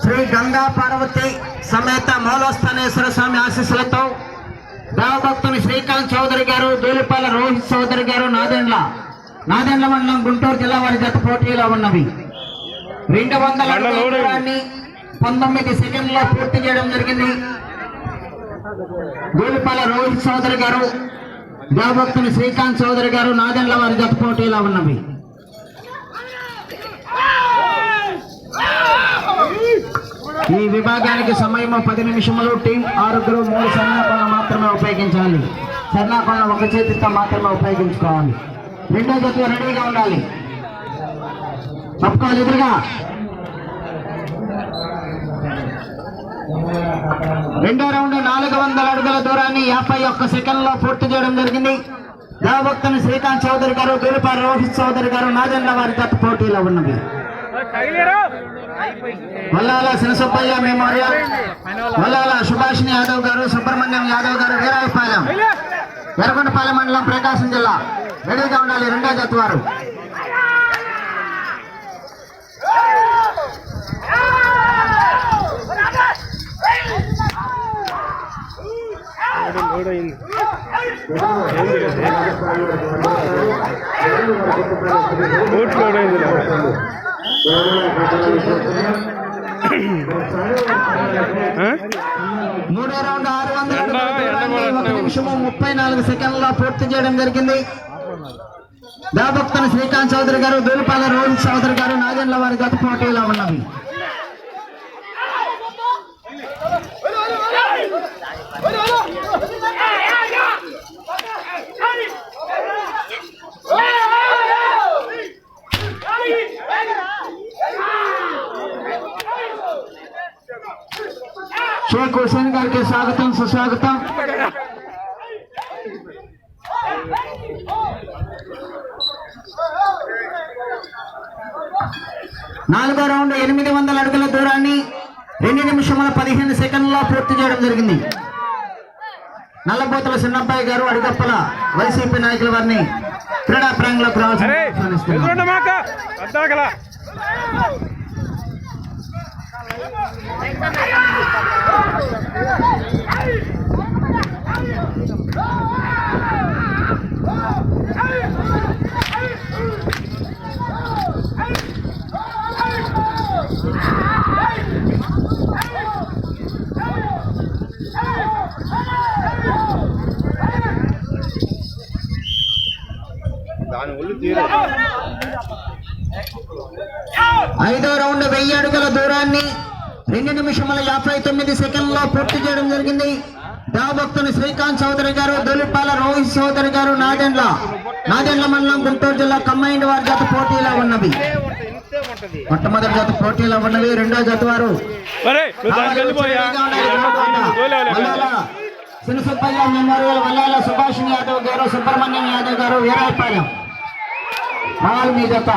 శ్రీ గంగా పార్వతి సమేత మూలస్థానేశ్వర స్వామి ఆశీస్సులతో దేవభక్తుని శ్రీకాంత్ చౌదరి గారు, దూలిపాల రోహిత్ చౌదరి గారు, నాదెండ్ల మండలం గుంటూరు జిల్లా వారి జత పోటీలో ఉన్నవి. 200 అడుగుల దూరాన్ని 19 సెకండ్లో పూర్తి చేయడం జరిగింది. దూలిపాల రోహిత్ చౌదరి గారు, దేవభక్తుని శ్రీకాంత్ చౌదరి గారు, నాదెండ్ల వారి జత పోటీలో ఉన్నవి. ఈ విభాగానికి సమయం 10 నిమిషములు. టీం 6 3 సన్నాకొండ మాత్రమే ఉపయోగించాలి. సన్నాకొండ ఒక చేతితో మాత్రమే ఉపయోగించుకోవాలి. రెండో జత రెడీగా ఉండాలి. తప్పుకోవాలి ఎదురుగా. రెండో రౌండ్ 400 అడుగుల దూరాన్ని 51 సెకండ్లో పూర్తి చేయడం జరిగింది. దేవభక్తుని శ్రీకాంత్ చౌదరి గారు, దూలిపాల రోహిత్ చౌదరి గారు, నాదెండ్ల వారి జత పోటీలో ఉన్నవి. వల్లాల శినసుబ్బయ్య మెమోరియల్, వల్లాల సుభాషిణి యాదవ్ గారు, సుబ్రహ్మణ్యం యాదవ్ గారు, వీరాయపాలెం, ఎర్రగొండపాలెం మండలం, ప్రకాశం జిల్లా రెడీగా ఉండాలి. రెండో జత వారు. మూడో రౌండ్ 600 నిమిషము 34 సెకండ్లో పూర్తి చేయడం జరిగింది. దేవభక్తుని శ్రీకాంత్ చౌదరి గారు, దూలిపాల రోహిత్ చౌదరి గారు, నాదెండ్ల వారి గత పోటీలో ఉన్నవి. షేక్ హుసేన్ గారికి స్వాగతం, సుస్వాగతం. నాలుగో రౌండ్ 800 అడుగుల దూరాన్ని 2 నిమిషముల 15 సెకండ్లో పూర్తి చేయడం జరిగింది. నల్లబోతుల చిన్నబ్బాయి గారు, అడిగప్పల వైసీపీ నాయకుల వారిని క్రీడా ప్రాంగణంలోకి రావాల్సిందిగా. ఐదో రౌండ్ 1000 అడుగుల దూరాన్ని 2 నిమిషముల 59 సెకండ్లో పూర్తి చేయడం జరిగింది. దేవభక్తుని శ్రీకాంత్ చౌదరి గారు, దూలిపాల రోహిత్ చౌదరి గారు, నాదెండ్ల మండలం, గుంటూరు జిల్లా కంబైన్డ్ వారి జత పోటీలో ఉన్నవి. మొట్టమొదటి జత పోటీలో ఉన్నవి. రెండో జత వారు శినసుబ్బయ్య మెమోరియల్, వల్లాల సుభాషిణి యాదవ్ గారు, సుబ్రహ్మణ్యం యాదవ్ గారు, వీరాయపాలెం రావాలి మీ జత.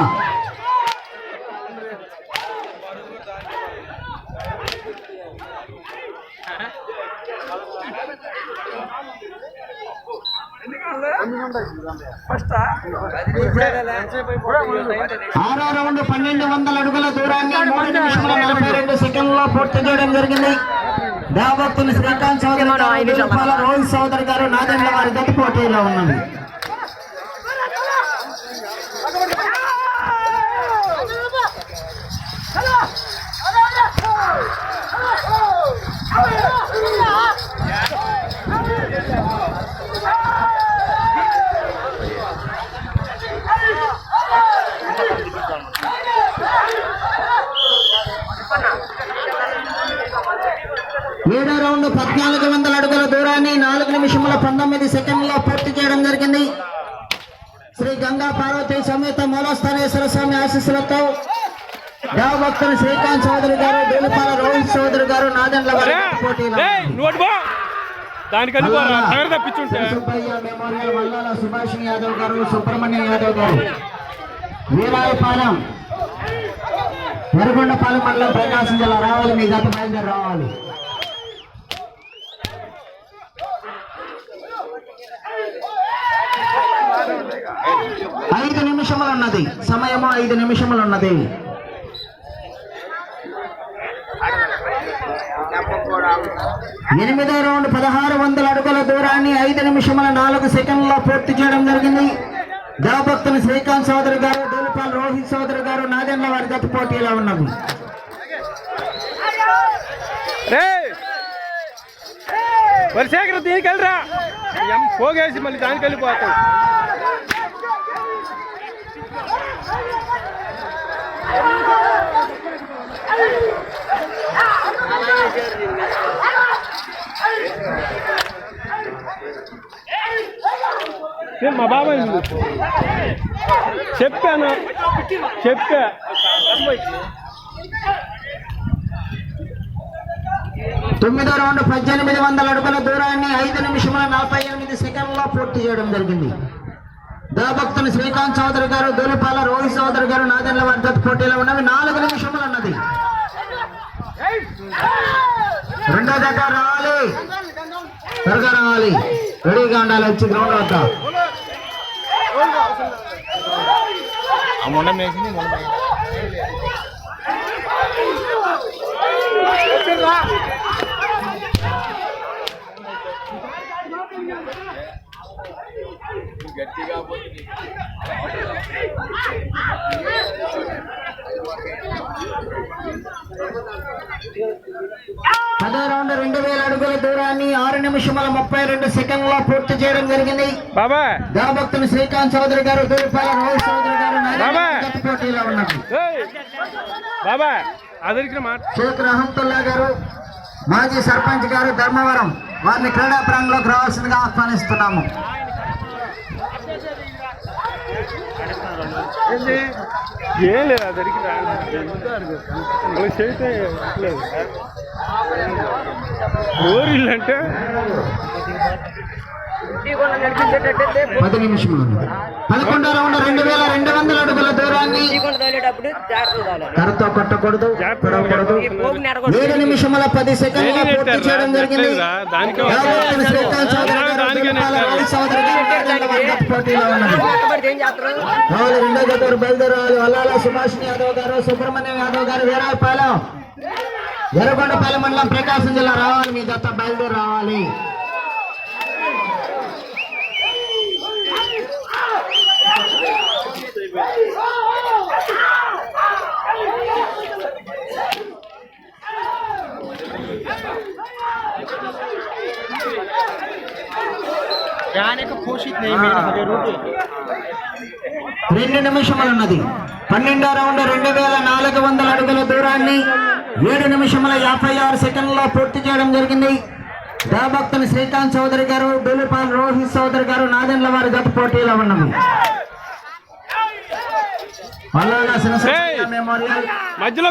ఆరో రౌండ్ 1200 అడుగుల దూరాన్ని 3 నిమిషముల 42 సెకండ్లో పూర్తి చేయడం జరిగింది. దేవభక్తుని శ్రీకాంత్ చౌదరి గారు, దూలిపాల రోహిత్ చౌదరి గారు, నాదెండ్ల వారి జత పోటీలో ఉన్నది. ఏడో రౌండ్ 1400 అడుగుల దూరాన్ని 4 నిమిషముల 19 సెకండ్లో పూర్తి చేయడం జరిగింది. శ్రీ గంగా పార్వతి సమేత మూలస్థానేశ్వర స్వామి ఆశీస్సులతో దేవభక్తుని శ్రీకాంత్ చౌదరి గారు, దూలిపాల రోహిత్ చౌదరి గారు, నాదెండ్ల వారి పోటీలో మెమోరియల్, వల్లాల సుభాషిణి యాదవ్ గారు, సుబ్రహ్మణ్యం యాదవ్ గారు, వీరాయపాలెం, ఎర్రగొండపాలెం మండలం, ప్రకాశం జిల్లా రావాలి. మీ జత బయలుదేరి రావాలి. 5 నిమిషములు ఉన్నది. సమయము 5 నిమిషములు ఉన్నది. ఎనిమిదో రౌండ్ 1600 అడుగుల దూరాన్ని 5 నిమిషముల 4 సెకండ్లలో పూర్తి చేయడం జరిగింది. దేవభక్తుని శ్రీకాంత్ సోదరి గారు, దూలిపాల రోహిత్ సోదరి గారు, నాదెండ్ల వారి జత పోటీలో ఉన్నది. వరిశేఖర్ దీనికి వెళ్ళరా పోగేసి మళ్ళీ దానికి వెళ్ళిపోతాం. మా బాబాయ్ చెప్పా 9వ రౌండ్ 1800 అడుగుల దూరాన్ని 5 నిమిషముల 48 సెకండ్లలో పూర్తి చేయడం జరిగింది. దేవభక్తుని శ్రీకాంత్ చౌదరి గారు, దూలిపాల రోహిత్ చౌదరి గారు, నాదెండ్ల వారి జత పోటీలో ఉన్నవి. 4 నిమిషములు ఉన్నది. రెండో జత రావాలి, త్వరగా రావాలి, రెడీగా ఉండాలి. వచ్చి గ్రౌండ్ వద్ద గట్టిగా 10వ రౌండ్ 2000 అడుగుల దూరాన్ని 6 నిమిషముల 32 సెకండ్లలో పూర్తి చేయడం జరిగింది. దేవభక్తుని శ్రీకాంత్ చౌదరి గారు, దూలిపాల రోహిత్ చౌదరి గారు జత పోటీలో ఉన్నారు. షేక్ రహమతుల్లా గారు, మాజీ సర్పంచ్ గారు ధర్మవరం, వారిని క్రీడా ప్రాంగణంలోకి రావాల్సిందిగా ఆహ్వానిస్తున్నాము. ఏం లేదు అదరికి ఊరిల్లంటే 10 నిమిషములు. 11వ రౌండ్ 2200 అడుగుల దూరాన్ని కరతో కొట్టకూడదు, కొడకూడదు. 7 నిమిషముల 10 సెకండ్లలో పూర్తి చేయడం జరిగింది. శ్రీకాంత్ చౌదరి గారు పోటీలో ఉన్నది. రెండో జత బయలుదేరాలి. వల్లాల సుభాషిణి యాదవ్ గారు, సుబ్రహ్మణ్యం యాదవ్ గారు, వీరాయపాలెం, ఎర్రగొండపాలెం మండలం, ప్రకాశం జిల్లా రావాలి. మీ జత బయలుదేరి రావాలి. రెండు నిమిషములు ఉన్నది. 12వ రౌండ్ 2400 అడుగుల దూరాన్ని 7 నిమిషముల 56 సెకండ్లలో పూర్తి చేయడం జరిగింది. దేవభక్తుని శ్రీకాంత్ చౌదరి గారు, దూలిపాల రోహిత్ చౌదరి గారు, నాదెండ్ల వారి జత పోటీలో ఉన్నవి. మధ్యలో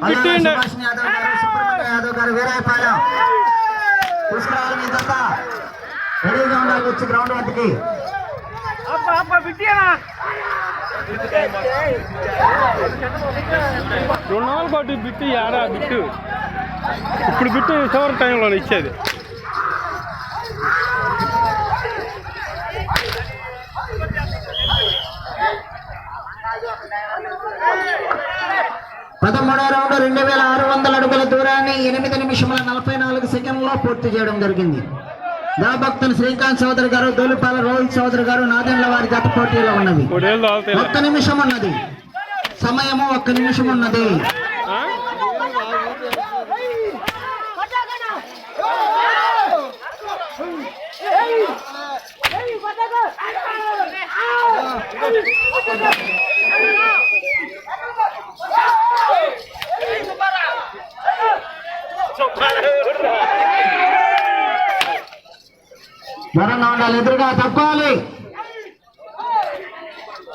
యాదవ్ గారు, సుబ్రహ్మణ్య యాదవ్ గారు, వీరాయపాలెం తీసుకురావాలి. మీ జత రెడీగా ఉండాలి. వచ్చి గ్రౌండ్ వద్దకి రుణాలు బిట్టు యారా బిట్టు ఇప్పుడు బిట్టు చివరి టైంలో ఇచ్చేది. పదమూడవ రౌండ్ 2600 అడుగుల దూరాన్ని 8 నిమిషముల 44 సెకండ్లలో పూర్తి చేయడం జరిగింది. దేవభక్తుని శ్రీకాంత్ చౌదరి గారు, దూలిపాల రోహిత్ చౌదరి గారు, నాదెండ్ల వారి జత పోటీలో ఉన్నవి. 1 నిమిషం ఉన్నది. సమయము 1 నిమిషం ఉన్నది. దూరంగా ఉండాలి, ఎదురుగా తప్పుకోవాలి.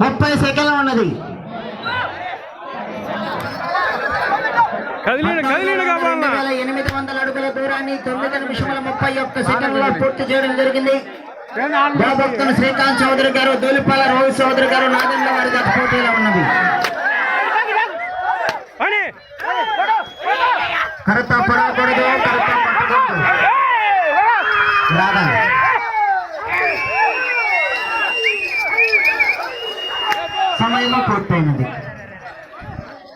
30 సెకండ్లు ఉన్నది. 800 అడుగుల దూరాన్ని 9 నిమిషముల 31 సెకండ్లలో పూర్తి చేయడం జరిగింది. దేవభక్తుని శ్రీకాంత్ చౌదరి గారు, దూలిపాల రోహిత్ చౌదరి గారు, నాదెండ్ల వారి జత పోటీలో ఉన్నది. కరతాపురం